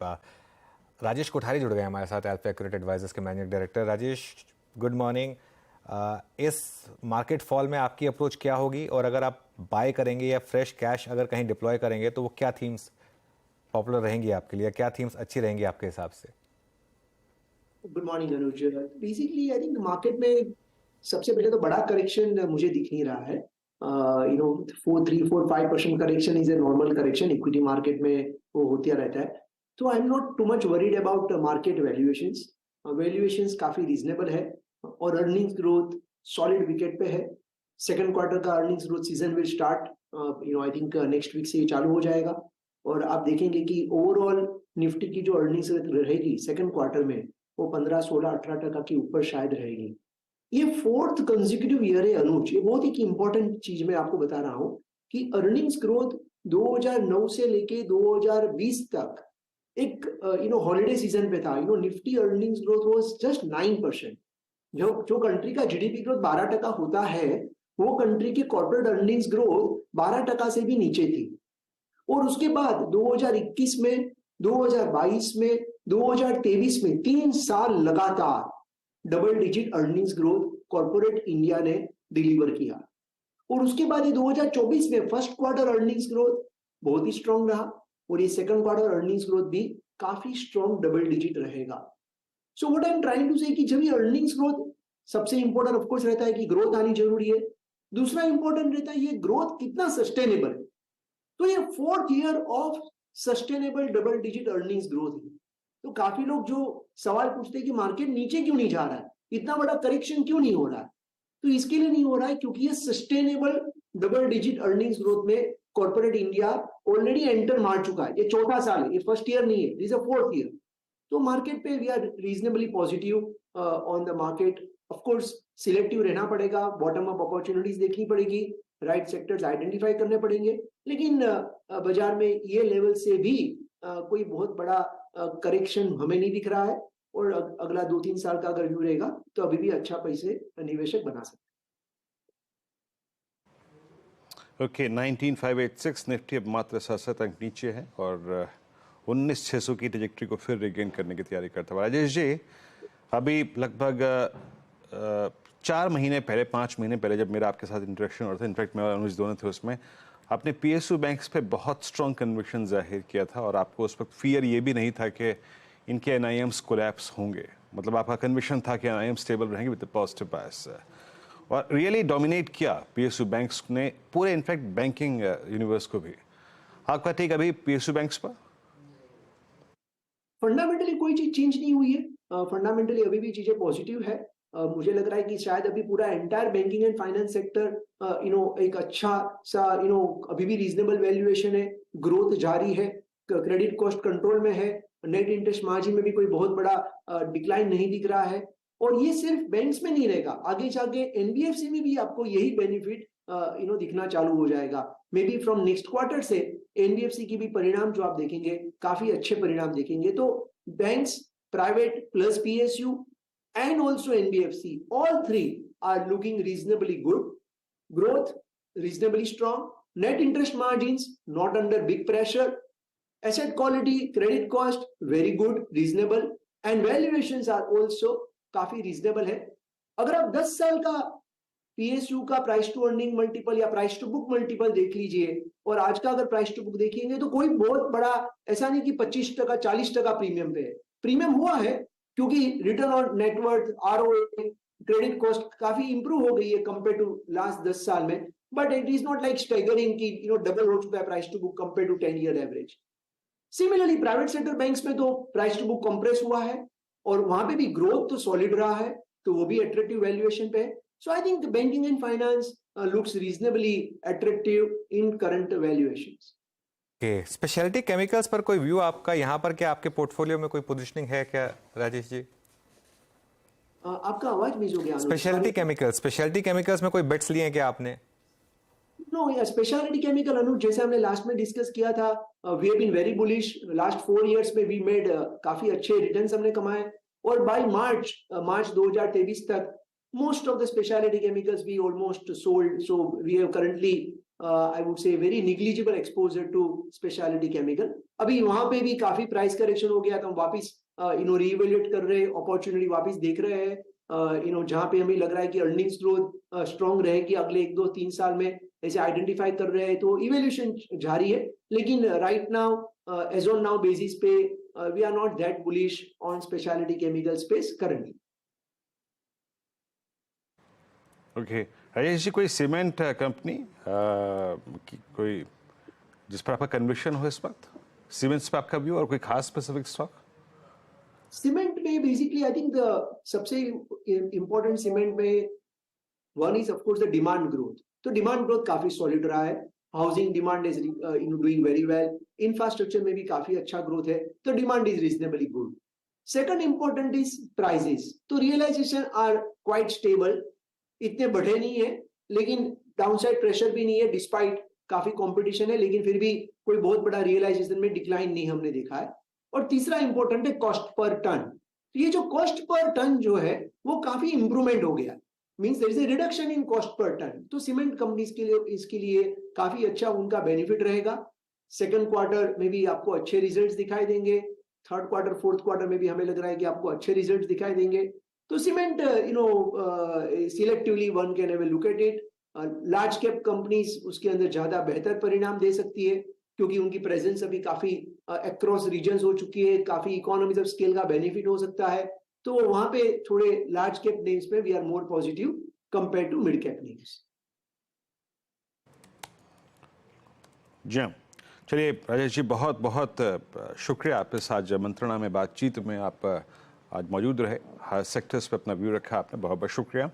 आपका। राजेश कोठारी जुड़ गए हमारे साथ, अल्फा एक्यूरेट एडवाइजर्स के managing director. Rajesh, good morning. इस मार्केट फॉल में आपकी अप्रोच क्या होगी, और अगर आप बाय करेंगे या फ्रेश कैश अगर कहीं डिप्लॉय करेंगे तो वो क्या थीम्स पॉपुलर रहेंगी आपके लिए, क्या थीम्स अच्छी रहेंगी आपके हिसाब से? Good morning Anuj. Basically I think market में सबसे पहले तो बड़ा करेक्शन मुझे दिख नहीं रहा है। 4, 3, 4, 5% correction is a normal correction, equity market में वो होता रहता है। तो I am not too much worried about market valuations. Valuations काफी रीजनेबल है और अर्निंग्स ग्रोथ सॉलिड विकेट पे है। सेकंड क्वार्टर का earnings growth season will start, I think next week से ये चालू हो जाएगा। और आप देखेंगे कि ओवरऑल निफ्टी की जो अर्निंग्स रहेगी सेकंड क्वार्टर में वो 15, 16, 18% के ऊपर शायद रहेगी। ये फोर्थ कंसेक्यूटिव ईयर है अनुज। ये बहुत ही इंपॉर्टेंट चीज मैं आपको बता रहा हूं कि अर्निंग्स ग्रोथ 2009 से लेके 2020 तक एक हॉलिडे सीजन पे था। Nifty earnings growth was just 9%। जो कंट्री का जीडीपी ग्रोथ 12% होता है, वो कंट्री की कॉर्पोरेट अर्निंग्स ग्रोथ 12% से भी नीचे थी। और उसके बाद 2021 में, 2022 में, 2023 में 3 साल लगातार double digit earnings growth corporate India ने डिलीवर किया। और उसके बाद ये 2024 में फर्स्ट क्वार्टर अर्निंग्स ग्रोथ बहुत ही स्ट्रांग रहा, और ये सेकंड क्वार्टर अर्निंग्स ग्रोथ भी काफी स्ट्रांग डबल डिजिट रहेगा। So what I am trying to say कि जब ये अर्निंग्स ग्रोथ, सबसे इंपॉर्टेंट ऑफ कोर्स रहता है कि ग्रोथ आनी जरूरी है। दूसरा इंपॉर्टेंट रहता है ये ग्रोथ कितना सस्टेनेबल है। तो ये fourth year of sustainable double digit earnings growth है। तो काफी लोग जो सवाल पूछते हैं कि मार्केट नीचे क्यों नहीं जा रहा है, इतना बड़ा करेक्शन क्यों नहीं हो रहा है, तो इसके लिए नहीं हो रहा है क्योंकि ये sustainable double digit earnings growth में कॉर्पोरेट इंडिया ऑलरेडी एंटर मार चुका है। ये चौथा साल है, ये फर्स्ट ईयर नहीं है, दिस इज फोर्थ ईयर। तो मार्केट पे we are reasonably positive on the market. Of course selective रहना पड़ेगा, बॉटम अप अपॉर्चुनिटीज देखनी पड़ेगी, राइट सेक्टर्स आइडेंटिफाई करने पड़ेंगे। लेकिन बाजार में ये लेवल से भी कोई बहुत बड़ा करेक्शन हमें नहीं दिख रहा है। और अगला 2-3 साल का अगर व्यू रहेगा तो अभी भी अच्छा पैसे निवेशक बना सकते हैं। ओके, 19,586 निफ्टी अब मात्र 67 अंक नीचे है और 19,600 की ट्रेजेक्टरी को फिर रिगेन करने की तैयारी करता है। राजेश जी, अभी लगभग 4 महीने पहले, 5 महीने पहले जब मेरा आपके साथ इंटरेक्शन हो रहा था, इनफैक्ट मैं और अनुज दोनों थे उसमें, आपने पीएसयू बैंक्स पे बहुत स्ट्रॉन्ग कन्विक्शन जाहिर किया था और आपको उस वक्त फियर ये भी नहीं था कि इनके एनआईएम्स कोलैप्स होंगे। मतलब आपका कन्विक्शन था कि एनआईएम स्टेबल रहेंगे विद पॉजिटिव बायस, और रियली डोमिनेट किया पीएसयू बैंक्स ने पूरे, इनफैक्ट बैंकिंग यूनिवर्स को भी। आपका टेक अभी पीएसयू बैंक्स पर? फंडामेंटली कोई चीज चेंज नहीं हुई है। फंडामेंटली अभी भी चीजें पॉजिटिव है। मुझे लग रहा है कि शायद अभी पूरा entire banking and finance sector एक अच्छा सा अभी भी रीजनेबल वैल्यूएशन है, ग्रोथ जारी है, क्रेडिट कॉस्ट कंट्रोल में है, नेट इंटरेस्ट मार्जिन में भी कोई बहुत बड़ा डिक्लाइन नहीं दिख रहा है। और ये सिर्फ बैंक्स में नहीं रहेगा, आगे जाके एनबीएफसी में भी आपको यही बेनिफिट दिखना चालू हो जाएगा। May be from next quarter से एनबीएफसी की भी परिणाम जो आप देखेंगे, काफी अच्छे परिणाम देखेंगे। तो banks, private plus PSU and also NBFC, all three are looking reasonably good. Growth reasonably strong, net interest margins not under big pressure, asset quality, credit cost very good, reasonable, and valuations are also काफी reasonable है। अगर आप 10 साल का PSU का price to earning multiple या price to book multiple देख लीजिए, और आज का अगर प्राइस टू बुक देखेंगे तो कोई बहुत बड़ा ऐसा नहीं कि 25%, 40% प्रीमियम पे है। प्रीमियम हुआ है क्योंकि return on net worth, ROA, credit cost काफी इंप्रूव हो गई है कंपेयर टू लास्ट 10 साल में। But it is not like staggering कि डबल हो चुका है price to book compare to 10 year average. Similarly private sector banks में तो प्राइस टू बुक कंप्रेस हुआ है और वहां पे भी ग्रोथ तो सॉलिड रहा है, तो वो भी अट्रैक्टिव वैल्यूएशन पे है। So I think banking and finance looks reasonably attractive in current valuations. Specialty chemicals पर कोई व्यू आपका यहाँ पर? क्या आपके पोर्टफोलियो में कोई पोजीशनिंग है क्या राजेश जी? आपका आवाज मिस हो गया। स्पेशलिटी केमिकल्स में कोई बेट्स लिए हैं क्या आपने? नो, या स्पेशलिटी केमिकल अनुज, जैसे हमने लास्ट में डिस्कस किया था, we have been very bullish. Last 4 years में वी मेड काफी अच्छे रिटर्न्स हमने कमाए, और बाय मार्च 2023 तक most of the specialty chemicals we almost sold, so we have currently I would say very negligible exposure to specialty chemical. अभी वहां पे भी काफी प्राइस करेक्शन हो गया, तो हम वापिस रीइवैल्यूएट कर रहे हैं, अपॉर्चुनिटी वापिस देख रहे हैं, जहां पे हमें लग रहा है कि अर्निंग्स ग्रोथ स्ट्रॉन्ग रहेगी अगले 1-2-3 साल में, ऐसे आइडेंटिफाई कर रहे हैं, तो इवैल्यूएशन जारी है। लेकिन right now as on now basis पे we are not that bullish on specialty chemical space currently. Okay Rajesh ji, कोई सीमेंट कंपनी कोई जिस पर आपका कन्विक्शन हो इस वक्त, सीमेंट्स पे आपका व्यू और कोई खास स्पेसिफिक स्टॉक? सीमेंट में बेसिकली आई थिंक सबसे इंपॉर्टेंट सीमेंट में one is of course the demand growth. तो डिमांड ग्रोथ काफी सॉलिड रहा है, housing demand is doing very well, infrastructure में भी काफी अच्छा ग्रोथ है, तो demand is reasonably good. Second important is prices, तो रियलाइजेशन आर क्वाइट स्टेबल, इतने बढ़े नहीं है लेकिन डाउनसाइड प्रेशर भी नहीं है, डिस्पाइट काफी कंपटीशन है, लेकिन फिर भी कोई बहुत बड़ा रियलाइजेशन में डिक्लाइन नहीं हमने देखा है। और तीसरा इंपॉर्टेंट है कॉस्ट पर टन। तो ये जो कॉस्ट पर टन जो है वो काफी इंप्रूवमेंट हो गया, means there is a reduction in cost per ton. तो सीमेंट कंपनीज के लिए इसके लिए काफी अच्छा उनका बेनिफिट रहेगा। सेकंड क्वार्टर में भी आपको अच्छे रिजल्ट्स दिखाई देंगे, थर्ड क्वार्टर फोर्थ क्वार्टर में भी हमें लग रहा है कि आपको अच्छे रिजल्ट्स दिखाई देंगे। तो cement selectively one can have a look at it. Large cap companies उसके अंदर ज्यादा बेहतर परिणाम दे सकती है, क्योंकि उनकी प्रेजेंस अभी काफी अक्रॉस रीजन्स हो चुकी है, काफी इकोनॉमीज ऑफ स्केल का बेनिफिट हो सकता है। तो वहां पे थोड़े लार्ज कैप नेम्स पे we are more positive compare to mid cap names. जी हाँ, चलिए राजेश जी, बहुत बहुत शुक्रिया, आप इस आज मंत्रणा में बातचीत में आप आज मौजूद रहे, हर सेक्टर्स पे अपना व्यू रखा आपने, बहुत बहुत शुक्रिया।